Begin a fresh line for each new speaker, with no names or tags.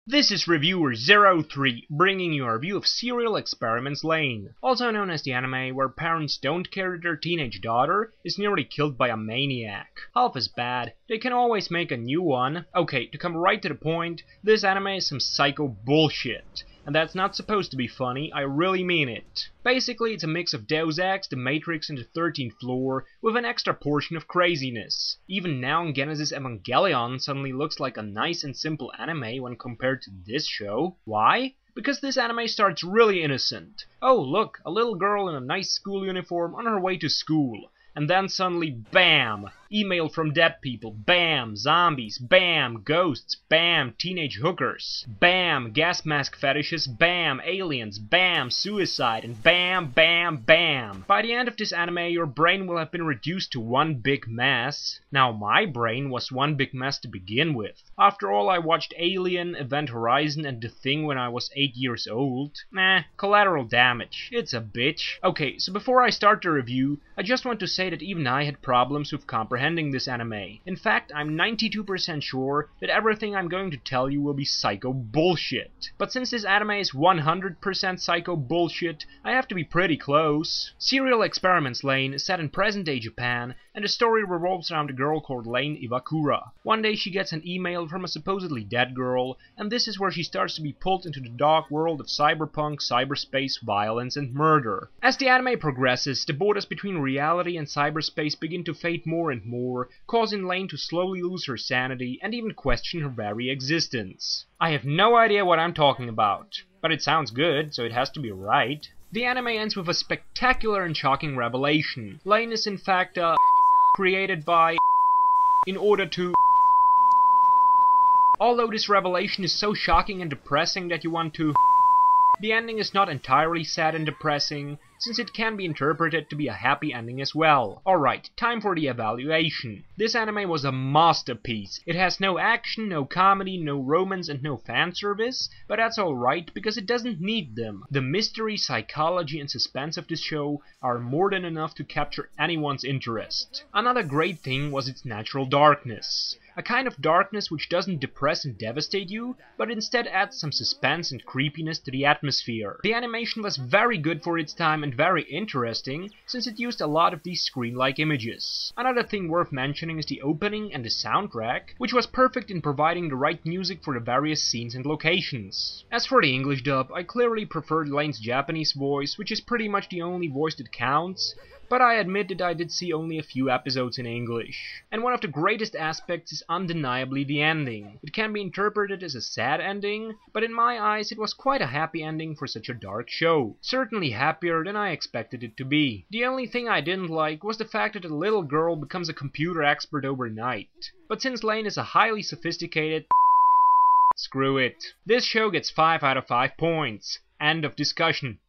This is Reviewer03, bringing you a review of Serial Experiments Lain, also known as the anime where parents don't care that their teenage daughter is nearly killed by a maniac. Half as bad, they can always make a new one. Okay, to come right to the point, this anime is some psycho bullshit. And that's not supposed to be funny, I really mean it. Basically, it's a mix of Deus Ex, The Matrix and the 13th Floor, with an extra portion of craziness. Even Neon Genesis Evangelion suddenly looks like a nice and simple anime when compared to this show. Why? Because this anime starts really innocent. Oh look, a little girl in a nice school uniform on her way to school. And then suddenly, BAM! Email from dead people, BAM! Zombies, BAM! Ghosts, BAM! Teenage hookers, BAM! Gas mask fetishes, BAM! Aliens, BAM! Suicide, and BAM! BAM! BAM! By the end of this anime, your brain will have been reduced to one big mess. Now, my brain was one big mess to begin with. After all, I watched Alien, Event Horizon, and The Thing when I was 8 years old. Nah, collateral damage. It's a bitch. Okay, so before I start the review, I just want to say that even I had problems with comprehending this anime. In fact, I'm 92% sure that everything I'm going to tell you will be psycho bullshit. But since this anime is 100% psycho bullshit, I have to be pretty close. Serial Experiments Lain is set in present-day Japan, and the story revolves around a girl called Lain Iwakura. One day she gets an email from a supposedly dead girl, and this is where she starts to be pulled into the dark world of cyberpunk, cyberspace, violence, and murder. As the anime progresses, the borders between reality and cyberspace begin to fade more and more, causing Lain to slowly lose her sanity and even question her very existence. I have no idea what I'm talking about, but it sounds good, so it has to be right. The anime ends with a spectacular and shocking revelation. Lain is in fact created by in order to. Although this revelation is so shocking and depressing that you want to. The ending is not entirely sad and depressing, since it can be interpreted to be a happy ending as well. Alright, time for the evaluation. This anime was a masterpiece. It has no action, no comedy, no romance and no fan service, but that's alright because it doesn't need them. The mystery, psychology and suspense of this show are more than enough to capture anyone's interest. Another great thing was its natural darkness. A kind of darkness which doesn't depress and devastate you, but instead adds some suspense and creepiness to the atmosphere. The animation was very good for its time and very interesting, since it used a lot of these screen-like images. Another thing worth mentioning is the opening and the soundtrack, which was perfect in providing the right music for the various scenes and locations. As for the English dub, I clearly preferred Lain's Japanese voice, which is pretty much the only voice that counts, but I admit that I did see only a few episodes in English. And one of the greatest aspects is undeniably the ending. It can be interpreted as a sad ending, but in my eyes it was quite a happy ending for such a dark show. Certainly happier than I expected it to be. The only thing I didn't like was the fact that a little girl becomes a computer expert overnight. But since Lain is a highly sophisticated screw it. This show gets 5 out of 5 points. End of discussion.